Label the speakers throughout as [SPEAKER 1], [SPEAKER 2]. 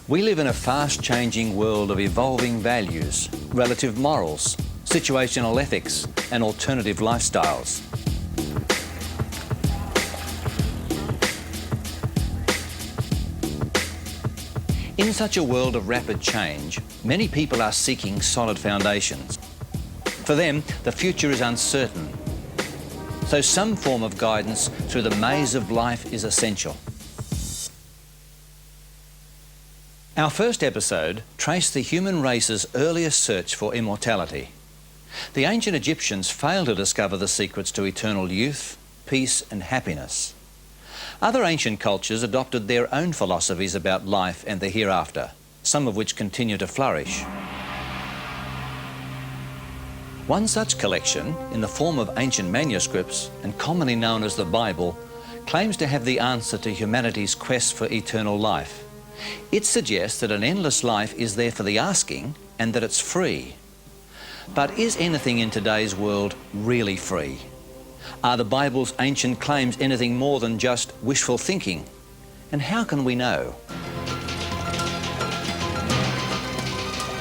[SPEAKER 1] We live in a fast-changing world of evolving values, relative morals, situational ethics, and alternative lifestyles. In such a world of rapid change, many people are seeking solid foundations. For them, the future is uncertain. So some form of guidance through the maze of life is essential. Our first episode traced the human race's earliest search for immortality. The ancient Egyptians failed to discover the secrets to eternal youth, peace and happiness. Other ancient cultures adopted their own philosophies about life and the hereafter, some of which continue to flourish. One such collection, in the form of ancient manuscripts and commonly known as the Bible, claims to have the answer to humanity's quest for eternal life. It suggests that an endless life is there for the asking and that it's free. But is anything in today's world really free? Are the Bible's ancient claims anything more than just wishful thinking? And how can we know?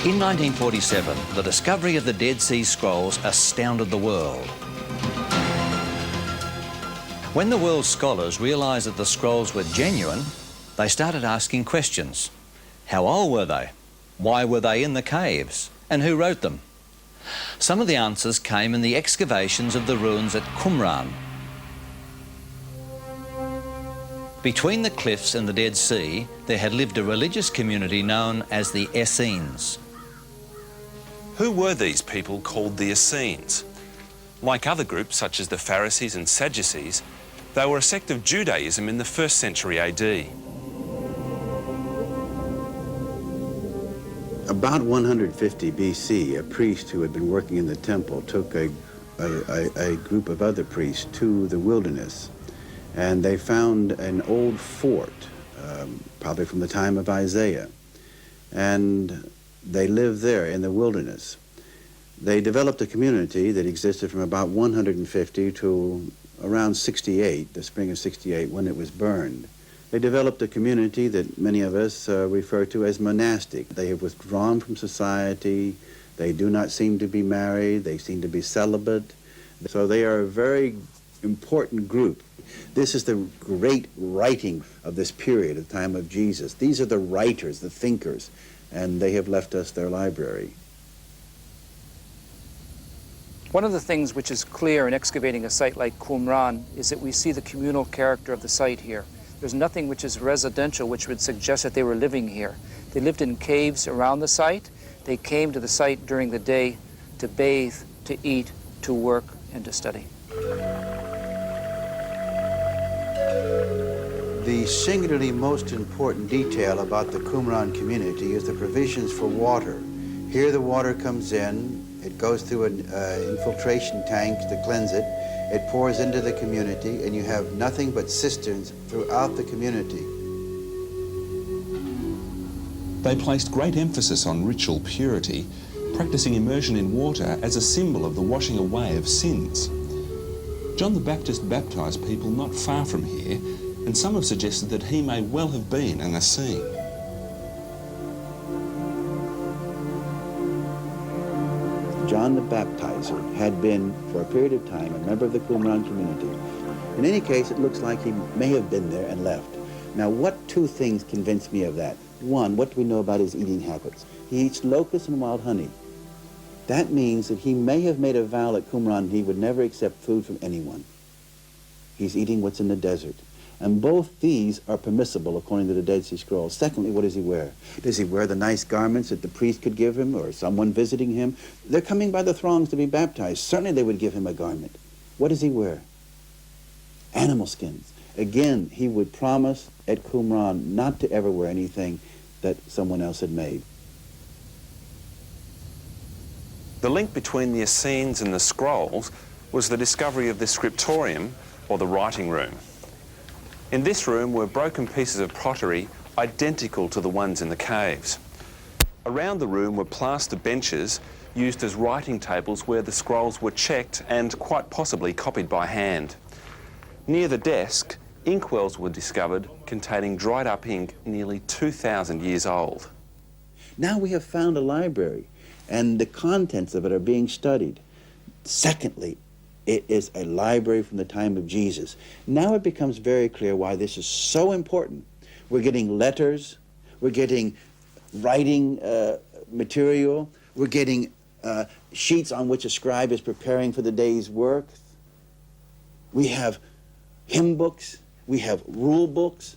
[SPEAKER 1] In 1947, the discovery of the Deadsea Scrolls astounded the world. When the world's scholars realised that the scrolls were genuine, they started asking questions. How old were they? Why were they in the caves? And who wrote them? Some of the answers came in the excavations of the ruins at Qumran. Between the cliffs and the Dead Sea, there had lived a religious community known as the Essenes.
[SPEAKER 2] Who were these people called the Essenes? Like other groups such as the Pharisees and Sadducees, they were a sect of Judaism in the 1st century AD.
[SPEAKER 3] About 150 BC, a priest who had been working in the temple took a group of other priests to the wilderness, and they found an old fort, probably from the time of Isaiah, and they lived there in the wilderness. They developed a community that existed from about 150 to around 68, the spring of 68, when it was burned. They developed a community that many of us refer to as monastic. They have withdrawn from society. They do not seem to be married. They seem to be celibate. So they are a very important group. This is the great writing of this period, at the time of Jesus. These are the writers, the thinkers, and they have left us their library.
[SPEAKER 4] One of the things which is clear in excavating a site like Qumran is that we see the communal character of the site here. There's nothing which is residential which would suggest that they were living here. They lived in caves around the site. They came to the site during the day to bathe, to eat, to work, and to study.
[SPEAKER 3] The singularly most important detail about the Qumran community is the provisions for water. Here the water comes in, it goes through an infiltration tank to cleanse it, it pours into the community, and you have nothing but cisterns throughout the community.
[SPEAKER 5] They placed great emphasis on ritual purity, practicing immersion in water as a symbol of the washing away of sins. John the Baptist baptised people not far from here, and some have suggested that he may well have been an Essene.
[SPEAKER 3] John the Baptizer had been, for a period of time, a member of the Qumran community. In any case, it looks like he may have been there and left. Now, what two things convince me of that? One, what do we know about his eating habits? He eats locusts and wild honey. That means that he may have made a vow at Qumran he would never accept food from anyone. He's eating what's in the desert. And both these are permissible according to the Deadsea Scrolls. Secondly, what does he wear? Does he wear the nice garments that the priest could give him or someone visiting him? They're coming by the throngs to be baptized. Certainly they would give him a garment. What does he wear? Animal skins. Again, he would promise at Qumran not to ever wear anything that someone else had made.
[SPEAKER 2] The link between the Essenes and the scrolls was the discovery of the scriptorium, or the writing room. In this room were broken pieces of pottery identical to the ones in the caves. Around the room were plaster benches used as writing tables where the scrolls were checked and quite possibly copied by hand. Near the desk, inkwells were discovered containing dried up ink nearly 2,000 years old.
[SPEAKER 3] Now we have found a library, and the contents of it are being studied. Secondly, it is a library from the time of Jesus. Now it becomes very clear why this is so important. We're getting letters, we're getting writing material, we're getting sheets on which a scribe is preparing for the day's work. We have hymn books, we have rule books,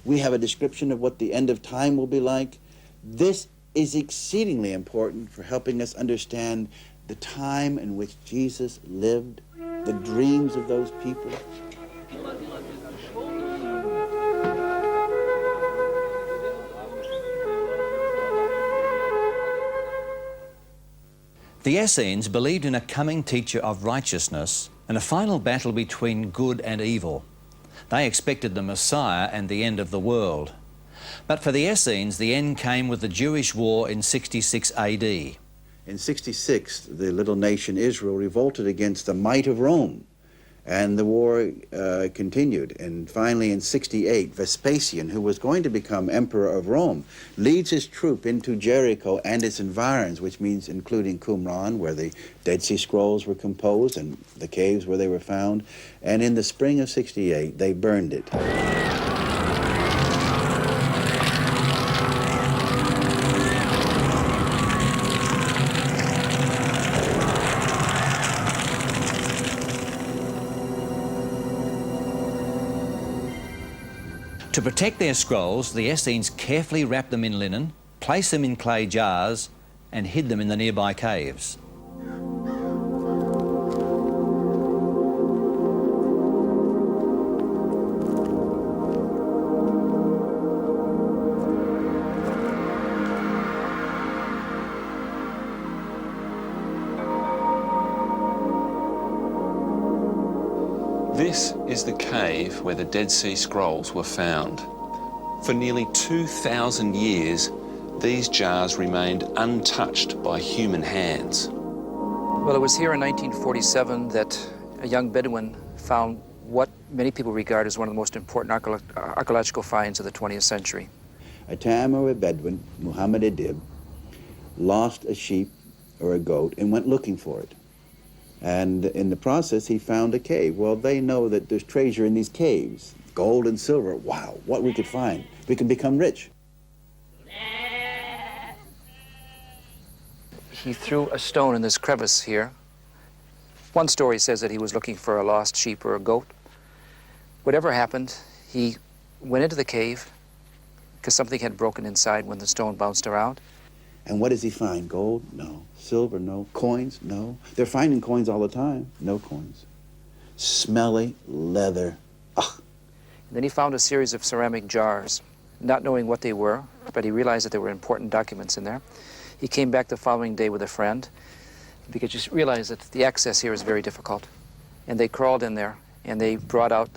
[SPEAKER 3] we have a description of what the end of time will be like. This is exceedingly important for helping us understand the time in which Jesus lived, the dreams of those people.
[SPEAKER 1] The Essenes believed in a coming teacher of righteousness and a final battle between good and evil. They expected the Messiah and the end of the world. But for the Essenes, the end came with the Jewish war in 66 AD.
[SPEAKER 3] In 66, the little nation Israel revolted against the might of Rome, and the war continued. And finally, in 68, Vespasian, who was going to become emperor of Rome, leads his troop into Jericho and its environs, which means including Qumran, where the Deadsea Scrolls were composed, and the caves where they were found. And in the spring of 68, they burned it.
[SPEAKER 1] To protect their scrolls, the Essenes carefully wrapped them in linen, placed them in clay jars, and hid them in the nearby caves.
[SPEAKER 2] This is the cave where the Deadsea Scrolls were found. For nearly 2,000 years, these jars remained untouched by human hands.
[SPEAKER 4] Well, it was here in 1947 that a young Bedouin found what many people regard as one of the most important archaeological finds of the 20th century.
[SPEAKER 3] A Tam or a Bedouin, Muhammad Adib, lost a sheep or a goat and went looking for it. And in the process, he found a cave. Well, they know that there's treasure in these caves, gold and silver. Wow, what we could find. We could become rich.
[SPEAKER 4] He threw a stone in this crevice here. One story says that he was looking for a lost sheep or a goat. Whatever happened, he went into the cave because something had broken inside when the stone bounced around.
[SPEAKER 3] And what does he find? Gold? No. Silver? No. Coins? No. They're finding coins all the time. No coins. Smelly leather. Ugh.
[SPEAKER 4] And then he found a series of ceramic jars, not knowing what they were, but he realized that there were important documents in there. He came back the following day with a friend because you realize that the access here is very difficult. And they crawled in there and they brought out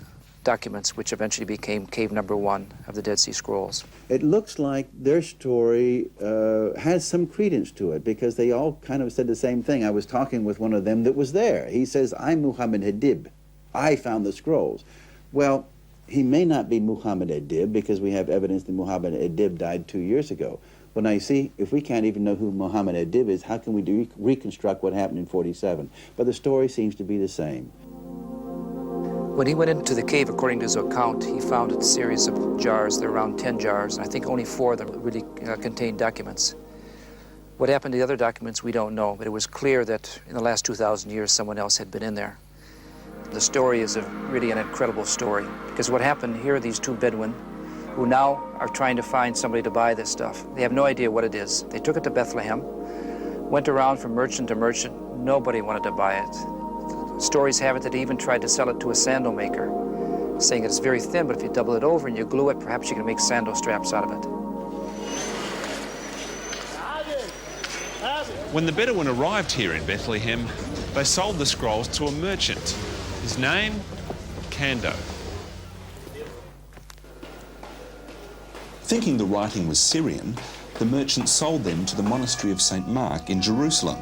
[SPEAKER 4] documents which eventually became cave number 1 of the Deadsea Scrolls.
[SPEAKER 3] It looks like their story has some credence to it because they all kind of said the same thing. I was talking with one of them that was there. He says, I'm Muhammad Adib. I found the scrolls. Well, he may not be Muhammad Adib because we have evidence that Muhammad Adib died 2 years ago. Well, now you see, if we can't even know who Muhammad Adib is, how can we reconstruct what happened in 47? But the story seems to be the same.
[SPEAKER 4] When he went into the cave, according to his account, he found a series of jars. There were around 10 jars, and I think only 4 of them really contained documents. What happened to the other documents, we don't know, but it was clear that in the last 2,000 years, someone else had been in there. The story is really an incredible story, because what happened here are these 2 Bedouin who now are trying to find somebody to buy this stuff. They have no idea what it is. They took it to Bethlehem, went around from merchant to merchant. Nobody wanted to buy it. Stories have it that he even tried to sell it to a sandal maker, saying it's very thin, but if you double it over and you glue it, perhaps you can make sandal straps out of it.
[SPEAKER 5] When the Bedouin arrived here in Bethlehem, they sold the scrolls to a merchant. His name, Kando. Thinking the writing was Syrian, the merchant sold them to the monastery of St. Mark in Jerusalem.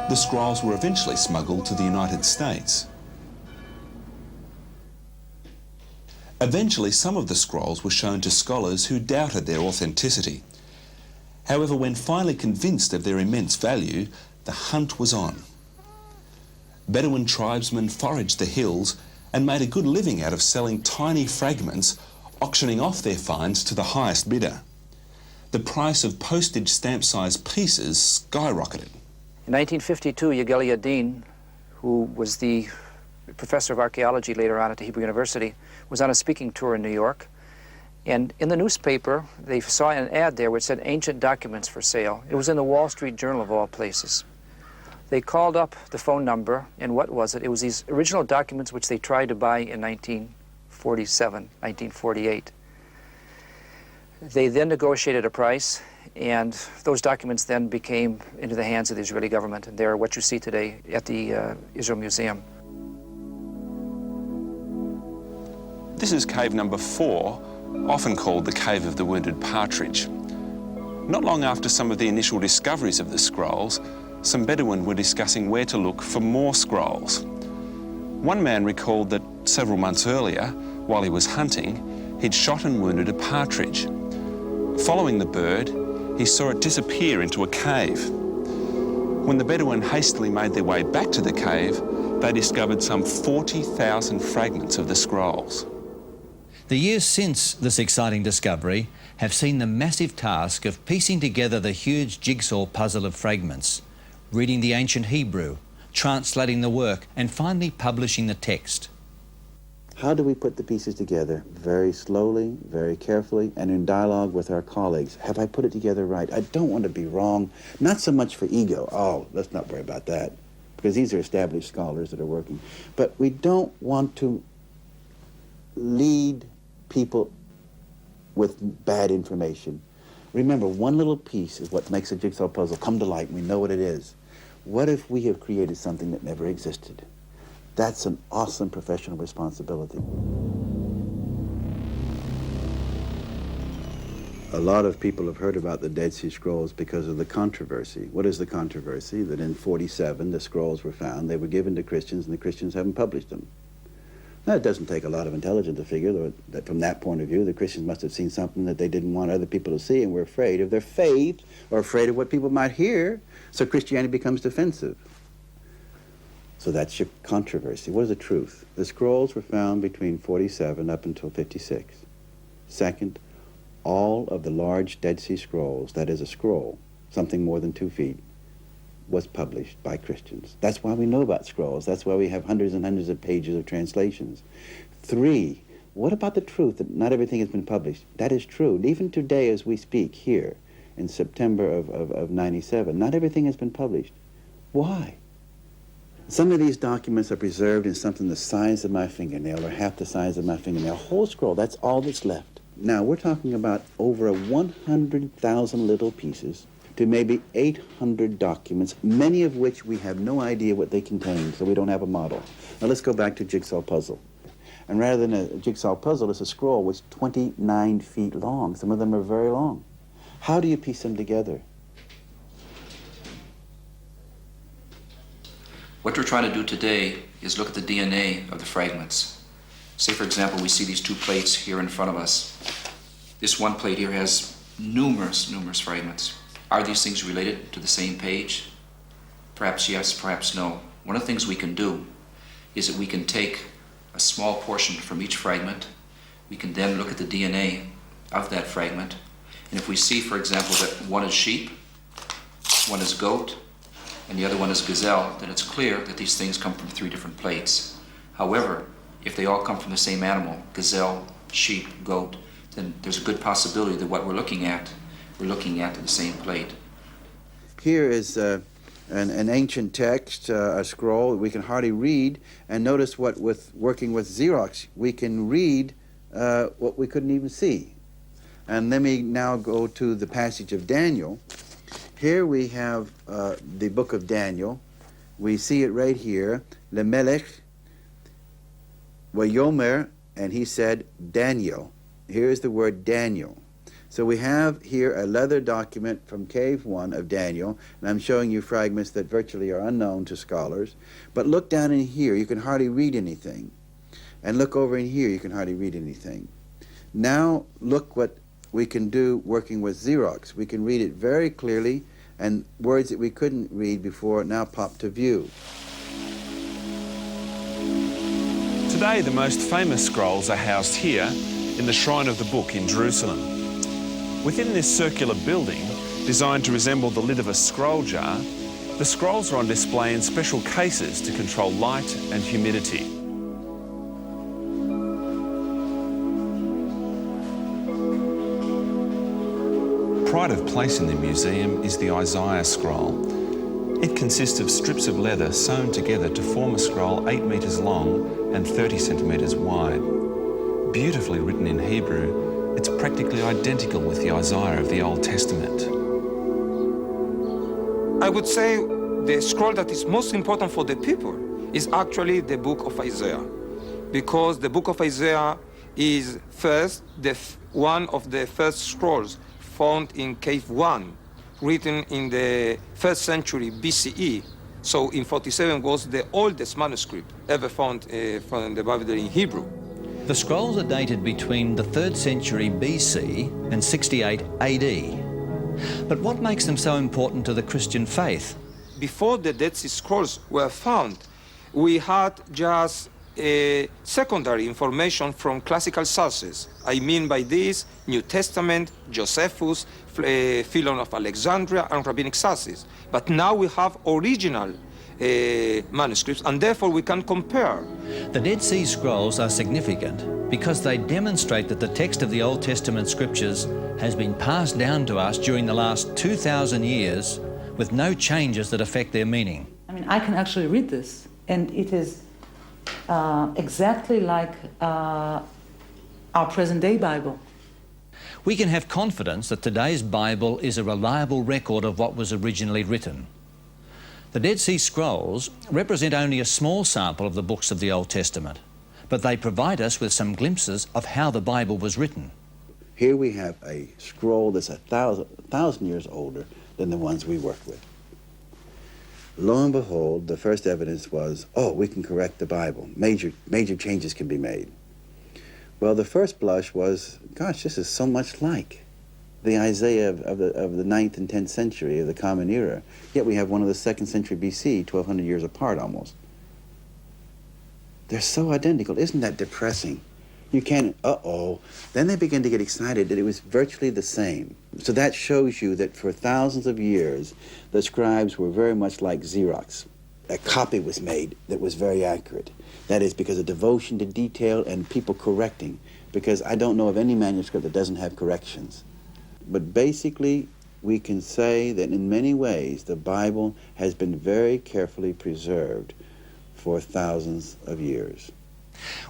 [SPEAKER 5] The scrolls were eventually smuggled to the United States. Eventually, some of the scrolls were shown to scholars who doubted their authenticity. However, when finally convinced of their immense value, the hunt was on. Bedouin tribesmen foraged the hills and made a good living out of selling tiny fragments, auctioning off their finds to the highest bidder. The price of postage stamp-sized pieces skyrocketed.
[SPEAKER 4] In 1952, Yigal Yadin, who was the professor of archaeology later on at the Hebrew University, was on a speaking tour in New York. And in the newspaper, they saw an ad there which said ancient documents for sale. It was in the Wall Street Journal of all places. They called up the phone number, and what was it? It was these original documents which they tried to buy in 1947, 1948. They then negotiated a price, and those documents then became into the hands of the Israeli government, and they're what you see today at the Israel Museum.
[SPEAKER 2] This is cave number 4, often called the Cave of the Wounded Partridge. Not long after some of the initial discoveries of the scrolls, some Bedouin were discussing where to look for more scrolls. One man recalled that several months earlier, while he was hunting, he'd shot and wounded a partridge. Following the bird, he saw it disappear into a cave. When the Bedouin hastily made their way back to the cave, they discovered some 40,000 fragments of the scrolls.
[SPEAKER 1] The years since this exciting discovery have seen the massive task of piecing together the huge jigsaw puzzle of fragments, reading the ancient Hebrew, translating the work, and finally publishing the text.
[SPEAKER 3] How do we put the pieces together? Very slowly, very carefully, and in dialogue with our colleagues. Have I put it together right? I don't want to be wrong, not so much for ego. Oh, let's not worry about that, because these are established scholars that are working. But we don't want to lead people with bad information. Remember, one little piece is what makes a jigsaw puzzle come to light. We know what it is. What if we have created something that never existed? That's an awesome professional responsibility. A lot of people have heard about the Deadsea Scrolls because of the controversy. What is the controversy? That in 47 the scrolls were found, they were given to Christians, and the Christians haven't published them. Now, it doesn't take a lot of intelligence to figure that from that point of view, the Christians must have seen something that they didn't want other people to see and were afraid of their faith or afraid of what people might hear, so Christianity becomes defensive. So that's your controversy. What is the truth? The scrolls were found between 47 up until 56. Second, all of the large Dead Sea Scrolls, that is a scroll, something more than 2 feet, was published by Christians. That's why we know about scrolls. That's why we have hundreds and hundreds of pages of translations. 3, what about the truth that not everything has been published? That is true. Even today as we speak here in September of 97, not everything has been published. Why? Some of these documents are preserved in something the size of my fingernail or half the size of my fingernail. A whole scroll, that's all that's left. Now, we're talking about over 100,000 little pieces to maybe 800 documents, many of which we have no idea what they contain, so we don't have a model. Now let's go back to jigsaw puzzle. And rather than a jigsaw puzzle, it's a scroll which is 29 feet long. Some of them are very long. How do you piece them together?
[SPEAKER 4] What we're trying to do today is look at the DNA of the fragments. Say, for example, we see these 2 plates here in front of us. This one plate here has numerous fragments. Are these things related to the same page? Perhaps yes, perhaps no. One of the things we can do is that we can take a small portion from each fragment. We can then look at the DNA of that fragment. And if we see, for example, that one is sheep, one is goat, and the other one is gazelle, then it's clear that these things come from 3 different plates. However, if they all come from the same animal, gazelle, sheep, goat, then there's a good possibility that what we're looking at the same plate.
[SPEAKER 3] Here is an ancient text, a scroll we can hardly read, and notice what with working with Xerox, we can read what we couldn't even see. And let me now go to the passage of Daniel. Here we have the book of Daniel. We see it right here. Lemelech Wayomer, and he said Daniel. Here's the word Daniel. So we have here a leather document from Cave 1 of Daniel, and I'm showing you fragments that virtually are unknown to scholars. But look down in here, you can hardly read anything. And look over in here, you can hardly read anything. Now look what we can do working with Xerox. We can read it very clearly, and words that we couldn't read before now pop to view.
[SPEAKER 2] Today, the most famous scrolls are housed here in the Shrine of the Book in Jerusalem. Within this circular building, designed to resemble the lid of a scroll jar, the scrolls are on display in special cases to control light and humidity. Pride of place in the museum is the Isaiah scroll. It consists of strips of leather sewn together to form a scroll 8 metres long and 30 centimetres wide. Beautifully written in Hebrew, it's practically identical with the Isaiah of the Old Testament.
[SPEAKER 6] I would say the scroll that is most important for the people is actually the book of Isaiah, because the book of Isaiah is first one of the first scrolls found in Cave 1, written in the 1st century BCE. So in 47 was the oldest manuscript ever found from the Bible in Hebrew.
[SPEAKER 1] The scrolls are dated between the 3rd century BC and 68 AD. But what makes them so important to the Christian faith?
[SPEAKER 6] Before the Deadsea Scrolls were found, we had just secondary information from classical sources. I mean by this, New Testament, Josephus, Philon of Alexandria, and rabbinic sources. But now we have original manuscripts, and therefore we can compare.
[SPEAKER 1] The Deadsea Scrolls are significant because they demonstrate that the text of the Old Testament scriptures has been passed down to us during the last 2,000 years with no changes that affect their meaning.
[SPEAKER 7] I mean, I can actually read this, and it is exactly like our present-day Bible.
[SPEAKER 1] We can have confidence that today's Bible is a reliable record of what was originally written. The Deadsea Scrolls represent only a small sample of the books of the Old Testament, but they provide us with some glimpses of how the Bible was written.
[SPEAKER 3] Here we have a scroll that's 1,000 years older than the ones we work with. Lo and behold, the first evidence was, oh, we can correct the Bible. Major changes can be made. Well, the first blush was, gosh, this is so much like the Isaiah of the 9th and 10th century of the Common Era. Yet we have one of the 2nd century BC, 1,200 years apart almost. They're so identical. Isn't that depressing? You can't, Then they begin to get excited that it was virtually the same. So that shows you that for thousands of years, the scribes were very much like Xerox. A copy was made that was very accurate. That is because of devotion to detail and people correcting, because I don't know of any manuscript that doesn't have corrections. But basically, we can say that in many ways, the Bible has been very carefully preserved for thousands of years.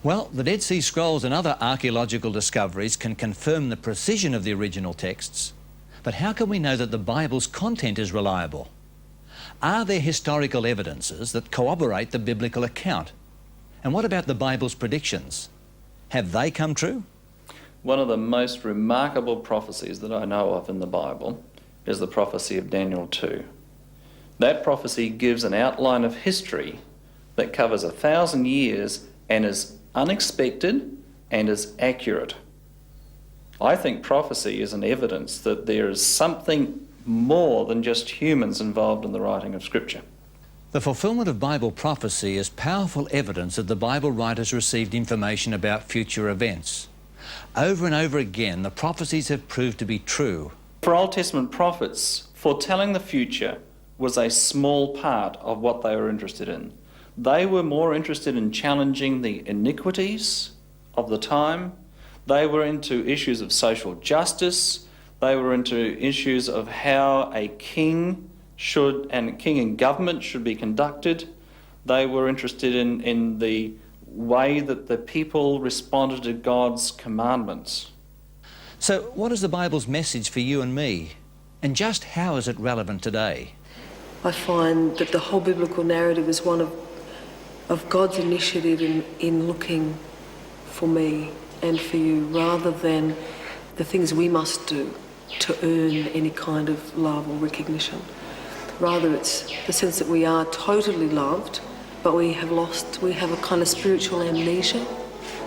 [SPEAKER 1] Well, the Deadsea Scrolls and other archaeological discoveries can confirm the precision of the original texts, but how can we know that the Bible's content is reliable? Are there historical evidences that corroborate the biblical account? And what about the Bible's predictions? Have they come true?
[SPEAKER 8] One of the most remarkable prophecies that I know of in the Bible is the prophecy of Daniel 2. That prophecy gives an outline of history that covers 1,000 years and is unexpected and is accurate. I think prophecy is an evidence that there is something more than just humans involved in the writing of Scripture.
[SPEAKER 1] The fulfillment of Bible prophecy is powerful evidence that the Bible writers received information about future events. Over and over again, the prophecies have proved to be true.
[SPEAKER 8] For Old Testament prophets, foretelling the future was a small part of what they were interested in. They were more interested in challenging the iniquities of the time. They were into issues of social justice. They were into issues of how a king and government should be conducted. They were interested in the way that the people responded to God's commandments.
[SPEAKER 1] So what is the Bible's message for you and me? And just how is it relevant today?
[SPEAKER 9] I find that the whole biblical narrative is one of God's initiative in looking for me and for you, rather than the things we must do to earn any kind of love or recognition. Rather, it's the sense that we are totally loved, but we have a kind of spiritual amnesia.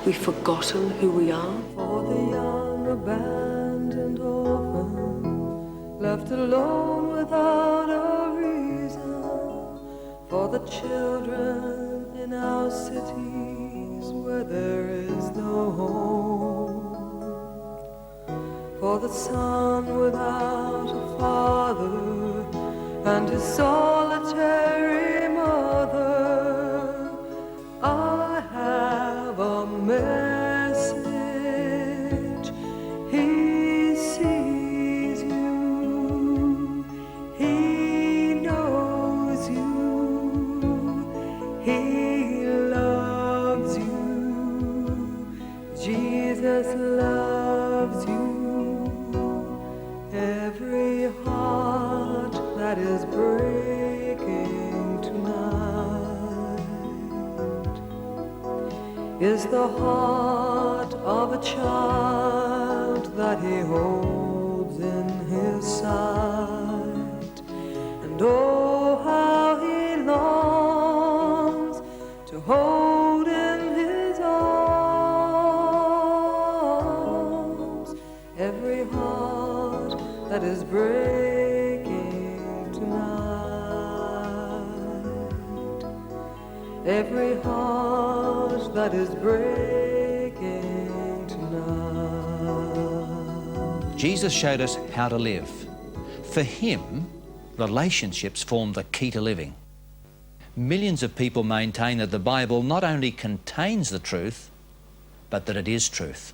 [SPEAKER 9] we've forgotten who we are.
[SPEAKER 10] For the young abandoned orphan, left alone without a reason. For the children in our cities where there is no home. For the son without a father and his solitary mother, I have a message. He sees you, he knows you, he loves you. Jesus loves you. Every heart that is breaking tonight is the heart of a child that he holds in his sight. And oh, how he longs to hold in his arms every heart that is breaking tonight. Every heart that is breaking tonight.
[SPEAKER 1] Jesus showed us how to live. For him, relationships form the key to living. Millions of people maintain that the Bible not only contains the truth, but that it is truth.